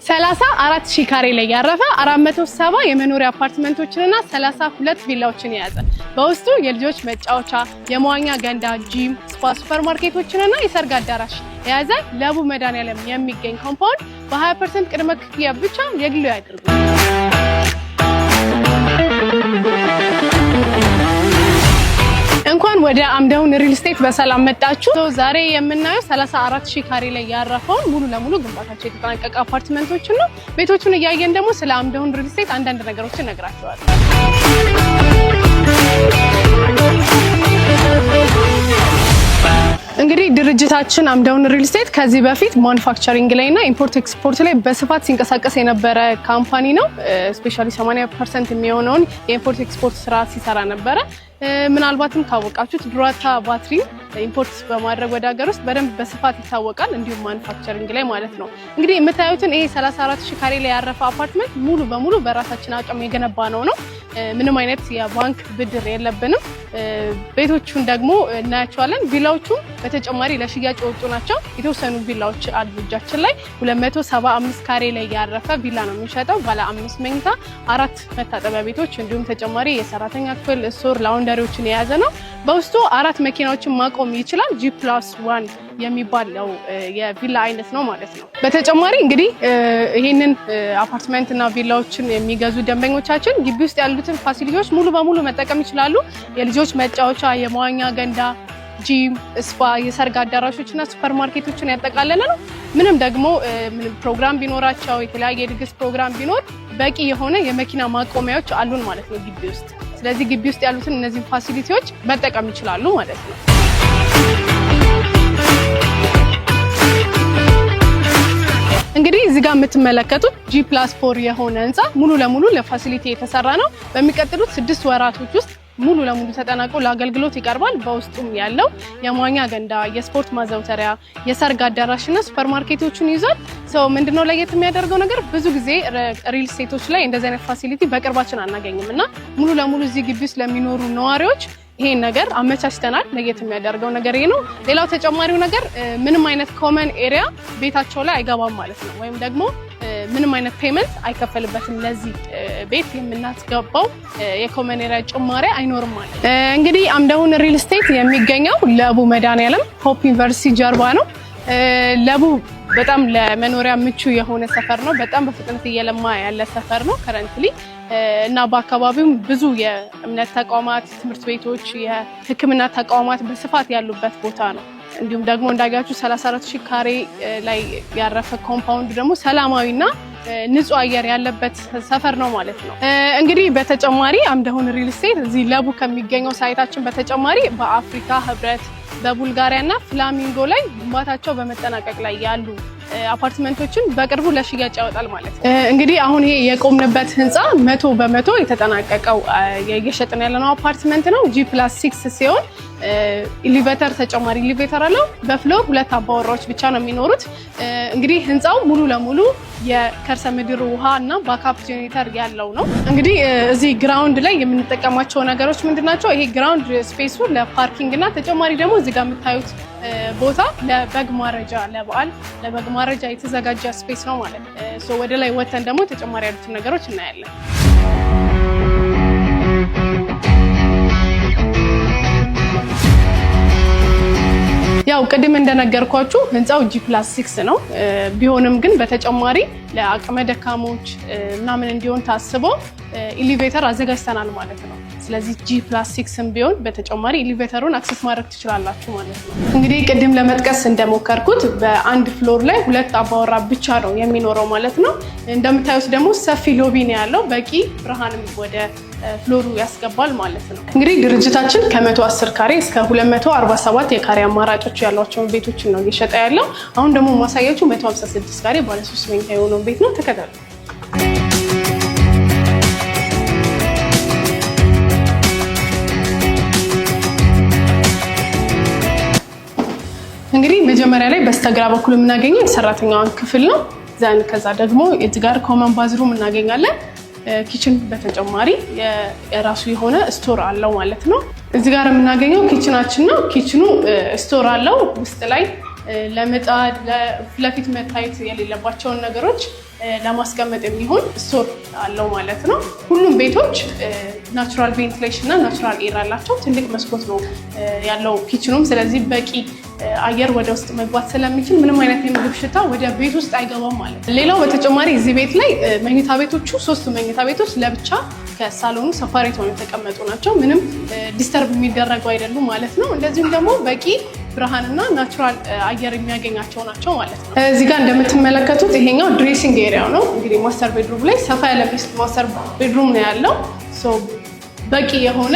34,000 ካሬ ላይ ያረፈ 470 የመኖሪያ አፓርትመንቶችንና 32 ቪላዎችን የያዘ በውስጡ የልጆች መጫወቻ፣ የመዋኛ ገንዳ፣ ጂም፣ ስፓ፣ ሱፐርማርኬቶችንና የሰርግ አዳራሽ የያዘ ለቡ መድኃኒዓለም የሚገኝ ኮምፓውንድ በ20% ቅድመ ክፍያ ብቻ የግሉ ያድርጉ። እንኳን ወደ አምደውን ሪል ስቴት በሰላም መጣችሁ። ዛሬ የምናየው 34,000 ካሬ ላይ ያረፈውን ሙሉ ለሙሉ ግንባታቸው የተጠናቀቀ አፓርትመንቶችን ነው። ቤቶቹን እያየን ደግሞ ስለ አምደውን ሪል ስቴት አንዳንድ ነገሮችን እነግራችኋለሁ። እንግዲህ ድርጅታችን አምደውን ሪል ስቴት ከዚህ በፊት ማኑፋክቸሪንግ ላይና ኢምፖርት ኤክስፖርት ላይ በስፋት ሲንቀሳቀስ የነበረ ካምፓኒ ነው። ስፔሻሊ 80% የሚሆነውን የኢምፖርት ኤክስፖርት ስራ ሲሰራ ነበረ። ምናልባትም ካወቃችሁት ዱራታ ባትሪ ኢምፖርት በማድረግ ወደ ሀገር ውስጥ በደንብ በስፋት ይታወቃል። እንዲሁም ማኑፋክቸሪንግ ላይ ማለት ነው። እንግዲህ የምታዩትን ይሄ 34,000 ካሬ ላይ ያረፈ አፓርትመንት ሙሉ በሙሉ በራሳችን አቅም የገነባ ነው። ምንም አይነት የባንክ ብድር የለብንም። ቤቶቹን ደግሞ እናያቸዋለን። ቪላዎቹም በተጨማሪ ለሽያጭ የወጡ ናቸው። የተወሰኑ ቪላዎች አሉ እጃችን ላይ 275 ካሬ ላይ ያረፈ ቪላ ነው የሚሸጠው። ባለ 5 መኝታ 4 መታጠቢያ ቤቶች እንዲሁም ተጨማሪ የሰራተኛ ክፍል፣ ስቶር፣ ላውንደሪዎችን የያዘ ነው። በውስጡ 4 መኪናዎችን ማቆም ይችላል። G+1 የሚባለው የቪላ አይነት ነው ማለት ነው። በተጨማሪ እንግዲህ ይሄንን አፓርትመንት እና ቪላዎችን የሚገዙ ደንበኞቻችን ግቢ ውስጥ ያሉትን ፋሲሊቲዎች ሙሉ በሙሉ መጠቀም ይችላሉ። የልጆች መጫወቻ፣ የመዋኛ ገንዳ፣ ጂም፣ ስፓ፣ የሰርግ አዳራሾችና ሱፐርማርኬቶችን ያጠቃለለ ነው። ምንም ደግሞ ፕሮግራም ቢኖራቸው የተለያየ የድግስ ፕሮግራም ቢኖር በቂ የሆነ የመኪና ማቆሚያዎች አሉን ማለት ነው ግቢ ውስጥ። ስለዚህ ግቢ ውስጥ ያሉትን እነዚህን ፋሲሊቲዎች መጠቀም ይችላሉ ማለት ነው። እንግዲህ እዚህ ጋር የምትመለከቱት G+4 የሆነ ህንፃ ሙሉ ለሙሉ ለፋሲሊቲ የተሰራ ነው። በሚቀጥሉት 6 ወራቶች ውስጥ ሙሉ ለሙሉ ተጠናቆ ለአገልግሎት ይቀርባል። በውስጡም ያለው የመዋኛ ገንዳ፣ የስፖርት ማዘውተሪያ፣ የሰርግ አዳራሽና ሱፐርማርኬቶችን ይዟል። ምንድነው ለየት የሚያደርገው ነገር ብዙ ጊዜ ሪል ስቴቶች ላይ እንደዚህ አይነት ፋሲሊቲ በቅርባችን አናገኝም እና ሙሉ ለሙሉ እዚህ ግቢ ውስጥ ለሚኖሩ ነዋሪዎች ይሄን ነገር አመቻችተናል። ለየት የሚያደርገው ነገር ይሄ ነው። ሌላው ተጨማሪው ነገር ምንም አይነት ኮመን ኤሪያ ቤታቸው ላይ አይገባም ማለት ነው። ወይም ደግሞ ምንም አይነት ፔመንት አይከፈልበትም። ለዚህ ቤት የምናስገባው የኮመን ኤሪያ ጭማሪ አይኖርም ማለት ነው። እንግዲህ አምደውን ሪል ስቴት የሚገኘው ለቡ መድኃኒዓለም ሆፕ ዩኒቨርሲቲ ጀርባ ነው። ለቡ በጣም ለመኖሪያ ምቹ የሆነ ሰፈር ነው። በጣም በፍጥነት እየለማ ያለ ሰፈር ነው ከረንትሊ እና በአካባቢውም ብዙ የእምነት ተቋማት፣ ትምህርት ቤቶች፣ የሕክምና ተቋማት በስፋት ያሉበት ቦታ ነው። እንዲሁም ደግሞ እንዳያችሁ 34,000 ካሬ ላይ ያረፈ ኮምፓውንድ ደግሞ ሰላማዊና ንጹህ አየር ያለበት ሰፈር ነው ማለት ነው። እንግዲህ በተጨማሪ አምደውን ሪል ስቴት እዚህ ለቡ ከሚገኘው ሳይታችን በተጨማሪ በአፍሪካ ህብረት፣ በቡልጋሪያና ፍላሚንጎ ላይ ግንባታቸው በመጠናቀቅ ላይ ያሉ አፓርትመንቶችን በቅርቡ ለሽያጭ ያወጣል ማለት ነው። እንግዲህ አሁን ይሄ የቆምንበት ህንፃ 100% የተጠናቀቀው እየሸጥን ያለነው አፓርትመንት ነው። G+6 ሲሆን ኤሊቬተር ተጨማሪ ኤሊቬተር አለው። በፍሎር 2 አባወራዎች ብቻ ነው የሚኖሩት። እንግዲህ ህንፃው ሙሉ ለሙሉ የከርሰ ምድር ውሃ እና ባካፕ ጄኔሬተር ያለው ነው። እንግዲህ እዚህ ግራውንድ ላይ የምንጠቀማቸው ነገሮች ምንድናቸው? ይሄ ግራውንድ ስፔሱ ለፓርኪንግ እና ተጨማሪ ደግሞ እዚህ ጋር የምታዩት ቦታ ለበግ ማረጃ፣ ለበዓል ለበግ ማረጃ የተዘጋጀ ስፔስ ነው ማለት ነው። ወደ ላይ ወተን ደግሞ ተጨማሪ ያሉትን ነገሮች እናያለን። ያው ቅድም እንደነገርኳችሁ ህንፃው G+6 ነው። ቢሆንም ግን በተጨማሪ ለአቅመ ደካሞች ምናምን እንዲሆን ታስቦ ኤሊቬተር አዘጋጅተናል ማለት ነው። ስለዚህ G+6ም ቢሆን በተጨማሪ ኤሊቬተሩን አክሰስ ማድረግ ትችላላችሁ ማለት ነው። እንግዲህ ቅድም ለመጥቀስ እንደሞከርኩት በአንድ ፍሎር ላይ 2 አባወራ ብቻ ነው የሚኖረው ማለት ነው። እንደምታዩት ደግሞ ሰፊ ሎቢ ነው ያለው። በቂ ብርሃንም ወደ ፍሎሩ ያስገባል ማለት ነው። እንግዲህ ድርጅታችን ከ110 ካሬ እስከ 247 የካሬ አማራጮች ያሏቸውን ቤቶችን ነው እየሸጠ ያለው። አሁን ደግሞ ማሳያችሁ 156 ካሬ ባለ 3 መኝታ የሆነውን ቤት ነው። ተከታተሉ። እንግዲህ መጀመሪያ ላይ በስተግራ በኩል የምናገኘው የሰራተኛዋን ክፍል ነው። ከዛ ደግሞ እዚህ ጋር ኮመን ባዝሩም እናገኛለን። ኪችን በተጨማሪ የራሱ የሆነ ስቶር አለው ማለት ነው። እዚህ ጋር የምናገኘው ኪችናችን ነው። ኪችኑ ስቶር አለው። ውስጥ ላይ ለምጣድ ለፊት መታየት የሌለባቸውን ነገሮች ለማስቀመጥ የሚሆን ስቶር አለው ማለት ነው። ሁሉም ቤቶች ናቹራል ቬንቲሌሽን እና ናቹራል ኤር አላቸው። ትልቅ መስኮት ነው ያለው ኪችኑም። ስለዚህ በቂ አየር ወደ ውስጥ መግባት ስለሚችል ምንም አይነት የምግብ ሽታ ወደ ቤት ውስጥ አይገባም ማለት ነው። ሌላው በተጨማሪ እዚህ ቤት ላይ መኝታ ቤቶቹ 3 መኝታ ቤቶች ለብቻ ከሳሎኑ ሰፓሬት ሆነው የተቀመጡ ናቸው። ምንም ዲስተርብ የሚደረጉ አይደሉም ማለት ነው። እንደዚሁም ደግሞ በቂ ብርሃንና ናቹራል አየር የሚያገኛቸው ናቸው ማለት ነው። እዚህ ጋር እንደምትመለከቱት ይሄኛው ድሬሲንግ ኤሪያው ነው። እንግዲህ ማስተር ቤድሩም ላይ ሰፋ ያለ ማስተር ቤድሩም ነው ያለው። በቂ የሆነ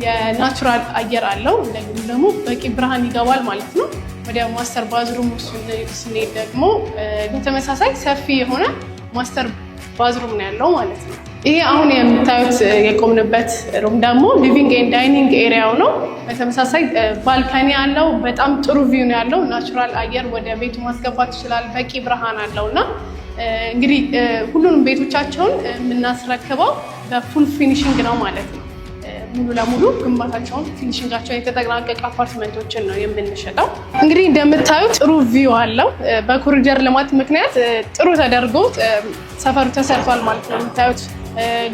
የናቹራል አየር አለው። እንደዚሁም ደግሞ በቂ ብርሃን ይገባል ማለት ነው። ወደ ማስተር ባዝሩም ስንሄድ ደግሞ በተመሳሳይ ሰፊ የሆነ ማስተር ባዝሩም ነው ያለው ማለት ነው። ይሄ አሁን የምታዩት የቆምንበት ሩም ደግሞ ሊቪንግ ኤንድ ዳይኒንግ ኤሪያው ነው። በተመሳሳይ ባልካኒ አለው። በጣም ጥሩ ቪው ነው ያለው። ናቹራል አየር ወደ ቤቱ ማስገባት ይችላል። በቂ ብርሃን አለው እና እንግዲህ ሁሉንም ቤቶቻቸውን የምናስረክበው በፉል ፊኒሽንግ ነው ማለት ነው። ሙሉ ለሙሉ ግንባታቸውን ፊኒሽንጋቸውን የተጠናቀቀ አፓርትመንቶችን ነው የምንሸጠው። እንግዲህ እንደምታዩት ጥሩ ቪው አለው። በኮሪደር ልማት ምክንያት ጥሩ ተደርጎ ሰፈሩ ተሰርቷል ማለት ነው። የምታዩት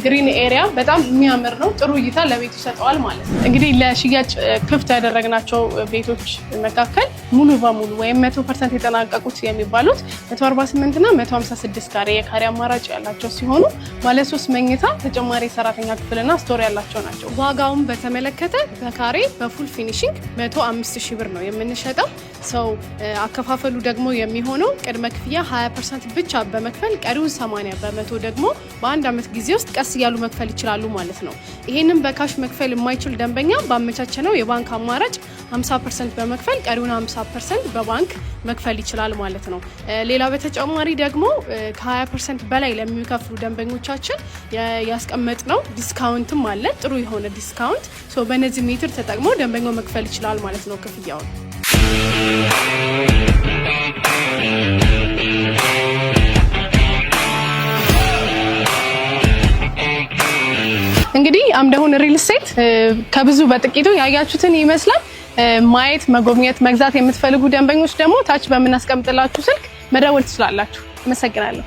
ግሪን ኤሪያ በጣም የሚያምር ነው። ጥሩ እይታ ለቤቱ ይሰጠዋል ማለት ነው። እንግዲህ ለሽያጭ ክፍት ያደረግናቸው ቤቶች መካከል ሙሉ በሙሉ ወይም 100% የተጠናቀቁት የሚባሉት 148 እና 156 ካሬ የካሬ አማራጭ ያላቸው ሲሆኑ ባለ 3 መኝታ ተጨማሪ ሰራተኛ ክፍልና ስቶር ያላቸው ናቸው። ዋጋውን በተመለከተ በካሬ በፉል ፊኒሺንግ 105,000 ብር ነው የምንሸጠው። ሰው አከፋፈሉ ደግሞ የሚሆነው ቅድመ ክፍያ 20% ብቻ በመክፈል ቀሪውን 80% ደግሞ በአንድ ዓመት ጊዜ ውስጥ ቀስ እያሉ መክፈል ይችላሉ ማለት ነው። ይሄንን በካሽ መክፈል የማይችል ደንበኛ ባመቻቸነው የባንክ አማራጭ 50% በመክፈል ቀሪውን 50% በባንክ መክፈል ይችላል ማለት ነው። ሌላ በተጨማሪ ደግሞ ከ20% በላይ ለሚከፍሉ ደንበኞቻችን ያስቀመጥነው ዲስካውንትም አለ። ጥሩ የሆነ ዲስካውንት በነዚህ ሜትር ተጠቅሞ ደንበኛው መክፈል ይችላል ማለት ነው ክፍያውን። እንግዲህ አምደሁን ሪል ስቴት ከብዙ በጥቂቱ ያያችሁትን ይመስላል። ማየት፣ መጎብኘት፣ መግዛት የምትፈልጉ ደንበኞች ደግሞ ታች በምናስቀምጥላችሁ ስልክ መደወል ትችላላችሁ። አመሰግናለሁ።